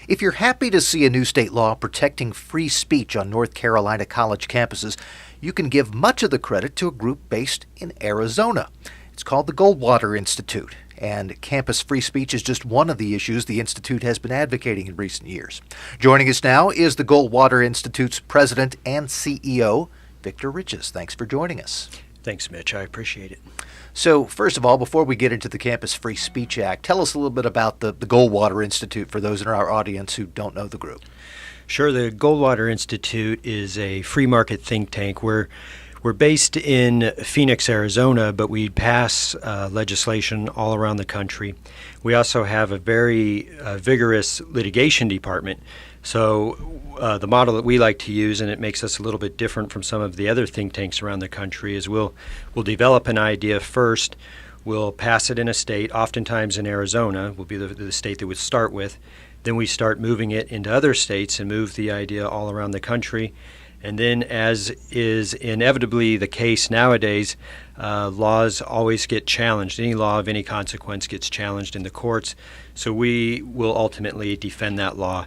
If you're happy to see a new state law protecting free speech on North Carolina college campuses, you can give much of the credit to a group based in Arizona. It's called the Goldwater Institute, and campus free speech is just one of the issues the Institute has been advocating in recent years. Joining us now is the Goldwater Institute's president and CEO, Victor Riches. Thanks for joining us. Thanks, Mitch. I appreciate it. So, first of all, before we get into the Campus Free Speech Act, tell us a little bit about the Goldwater Institute for those in our audience who don't know the group. Sure. The Goldwater Institute is a free market think tank. We're based in Phoenix, Arizona, but we pass legislation all around the country. We also have a very vigorous litigation department. So the model that we like to use, and it makes us a little bit different from some of the other think tanks around the country, is we'll develop an idea first. We'll pass it in a state, oftentimes in Arizona, will be the state that we start with. Then we start moving it into other states and move the idea all around the country. And then, as is inevitably the case nowadays, laws always get challenged. Any law of any consequence gets challenged in the courts. So we will ultimately defend that law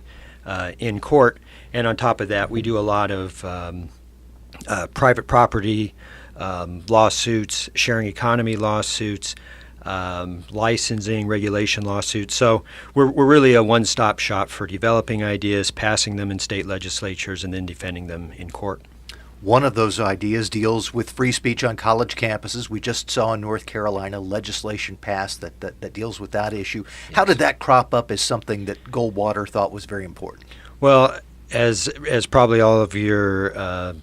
in court. And on top of that, we do a lot of private property lawsuits, sharing economy lawsuits, licensing, regulation lawsuits. So we're really a one-stop shop for developing ideas, passing them in state legislatures, and then defending them in court. One of those ideas deals with free speech on college campuses. We just saw in North Carolina legislation passed that deals with that issue. Yes. How did that crop up as something that Goldwater thought was very important? Well, as probably all of your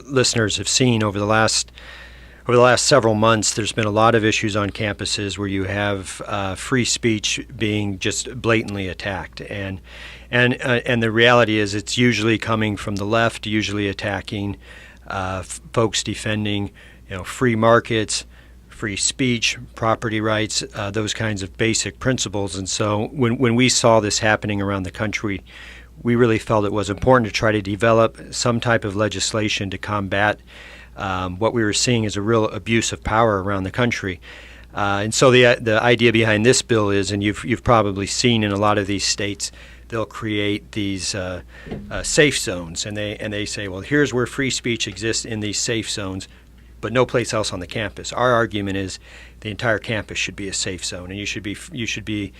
listeners have seen over the last several months, there's been a lot of issues on campuses where you have free speech being just blatantly attacked, and the reality is it's usually coming from the left, usually attacking folks defending, free markets, free speech, property rights, those kinds of basic principles. And so when we saw this happening around the country, we really felt it was important to try to develop some type of legislation to combat what we were seeing as a real abuse of power around the country. And so the idea behind this bill is, and you've probably seen in a lot of these states, they'll create these safe zones, and they say, well, here's where free speech exists in these safe zones, but no place else on the campus. Our argument is the entire campus should be a safe zone, and you should be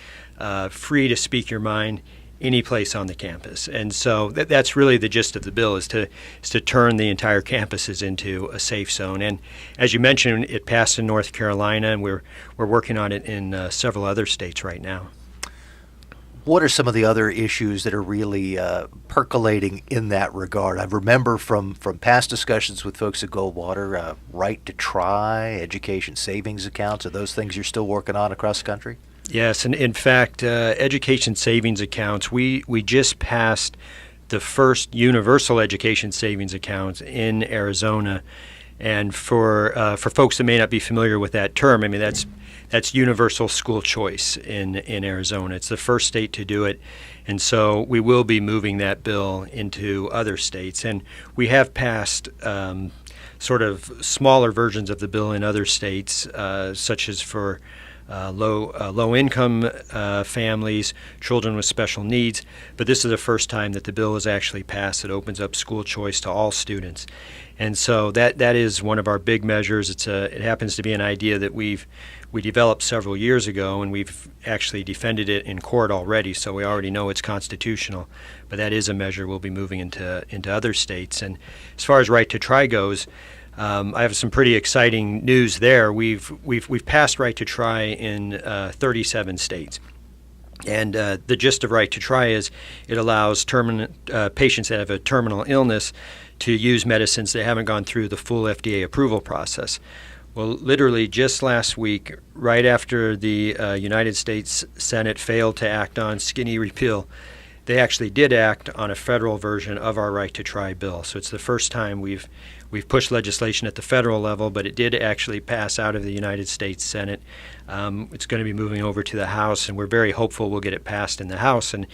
free to speak your mind any place on the campus. And so that's really the gist of the bill, is to turn the entire campuses into a safe zone. And as you mentioned, it passed in North Carolina, and we're working on it in several other states right now. What are some of the other issues that are really percolating in that regard? I remember from past discussions with folks at Goldwater, right to try, education savings accounts. Are those things you're still working on across the country? Yes, and in fact, education savings accounts, we just passed the first universal education savings accounts in Arizona. And for folks that may not be familiar with that term, I mean, that's universal school choice in Arizona. It's the first state to do it. And so we will be moving that bill into other states. And we have passed sort of smaller versions of the bill in other states, such as for low-income families, children with special needs. But this is the first time that the bill is actually passed. It opens up school choice to all students. And so that is one of our big measures. It happens to be an idea that we developed several years ago, and we've actually defended it in court already, so we already know it's constitutional. But that is a measure we'll be moving into other states. And as far as right to try goes, I have some pretty exciting news there. We've passed right to try in 37 states. And the gist of right to try is it allows patients that have a terminal illness to use medicines that haven't gone through the full FDA approval process. Well, literally just last week, right after the United States Senate failed to act on skinny repeal, they actually did act on a federal version of our right to try bill. So it's the first time we've pushed legislation at the federal level, but it did actually pass out of the United States Senate. It's going to be moving over to the House, and we're very hopeful we'll get it passed in the House. And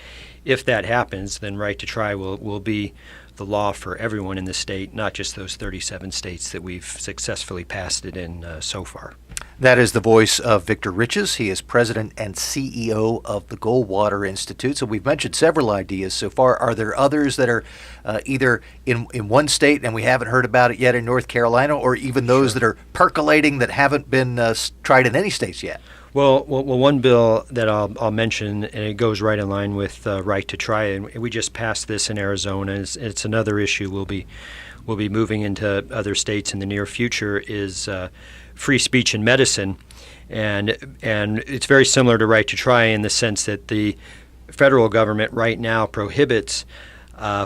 if that happens, then right to try will be the law for everyone in the state, not just those 37 states that we've successfully passed it in so far. That is the voice of Victor Riches. He is president and CEO of the Goldwater Institute. So we've mentioned several ideas so far. Are there others that are either in one state and we haven't heard about it yet in North Carolina, or even those that are percolating that haven't been tried in any states yet? Well, one bill that I'll mention, and it goes right in line with right to try, and we just passed this in Arizona. It's another issue we'll be moving into other states in the near future, is free speech in medicine, and it's very similar to right to try in the sense that the federal government right now prohibits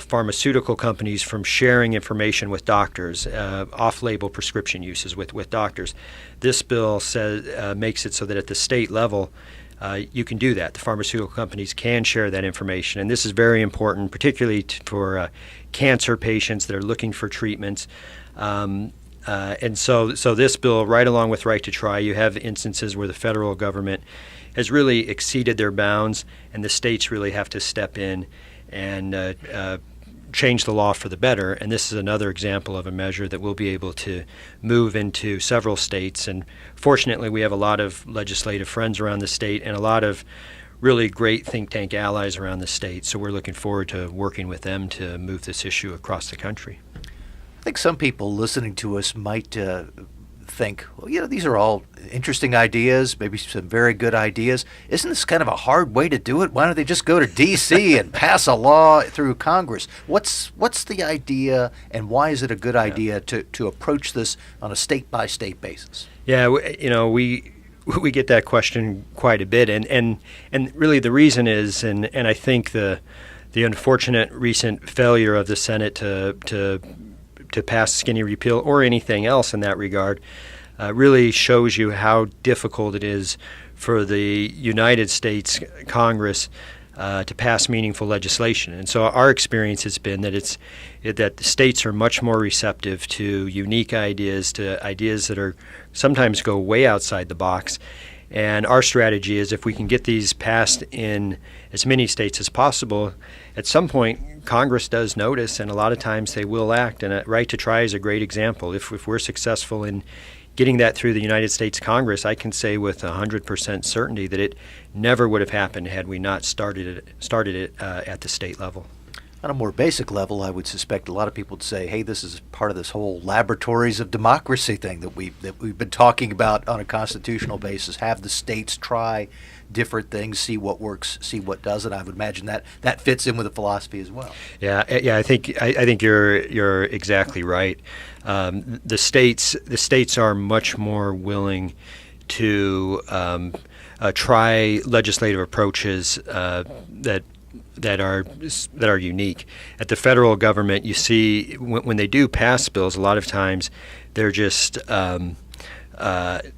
pharmaceutical companies from sharing information with doctors, off-label prescription uses with doctors. This bill says makes it so that at the state level you can do that. The pharmaceutical companies can share that information, and this is very important, particularly for cancer patients that are looking for treatments. And so this bill, right along with right to try, you have instances where the federal government has really exceeded their bounds, and the states really have to step in and change the law for the better. And this is another example of a measure that we'll be able to move into several states. And fortunately, we have a lot of legislative friends around the state and a lot of really great think tank allies around the state. So we're looking forward to working with them to move this issue across the country. I think some people listening to us might think, well, these are all interesting ideas, maybe some very good ideas. Isn't this kind of a hard way to do it? Why don't they just go to D.C. and pass a law through Congress? What's the idea, and why is it a good idea to approach this on a state-by-state basis? Yeah, we get that question quite a bit, and really the reason is, and I think the unfortunate recent failure of the Senate to pass skinny repeal or anything else in that regard really shows you how difficult it is for the United States Congress to pass meaningful legislation. And so our experience has been that that the states are much more receptive to unique ideas, to ideas that are sometimes go way outside the box. And our strategy is, if we can get these passed in as many states as possible, at some point Congress does notice, and a lot of times they will act. And right to try is a great example. If we're successful in getting that through the United States Congress, I can say with 100% certainty that it never would have happened had we not started it at the state level. On a more basic level, I would suspect a lot of people would say, hey, this is part of this whole laboratories of democracy thing that we've been talking about on a constitutional basis. Have the states try different things, see what works, see what doesn't. I would imagine that fits in with the philosophy as well. Yeah. I think you're exactly right. The states are much more willing to try legislative approaches that are unique. At the federal government, you see when they do pass bills, a lot of times they're just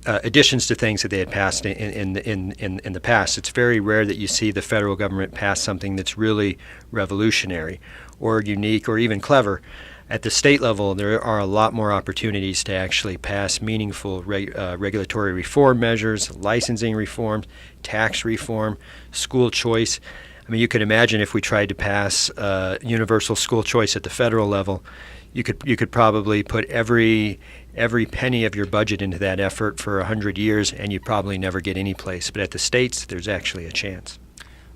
additions to things that they had passed in the past. It's very rare that you see the federal government pass something that's really revolutionary or unique or even clever. At the state level, there are a lot more opportunities to actually pass meaningful regulatory reform measures, licensing reform, tax reform, school choice. I mean, you could imagine if we tried to pass universal school choice at the federal level, you could probably put every penny of your budget into that effort for 100 years, and you'd probably never get any place. But at the states, there's actually a chance.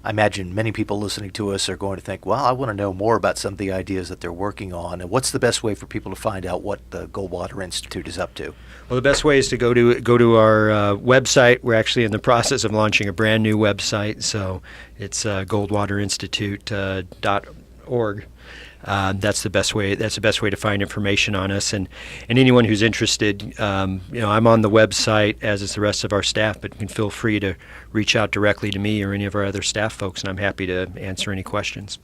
I imagine many people listening to us are going to think, well, I want to know more about some of the ideas that they're working on. And what's the best way for people to find out what the Goldwater Institute is up to? Well, the best way is to go to our website. We're actually in the process of launching a brand new website, so it's goldwaterinstitute.org. That's the best way. That's the best way to find information on us, and anyone who's interested. I'm on the website, as is the rest of our staff, but you can feel free to reach out directly to me or any of our other staff folks, and I'm happy to answer any questions.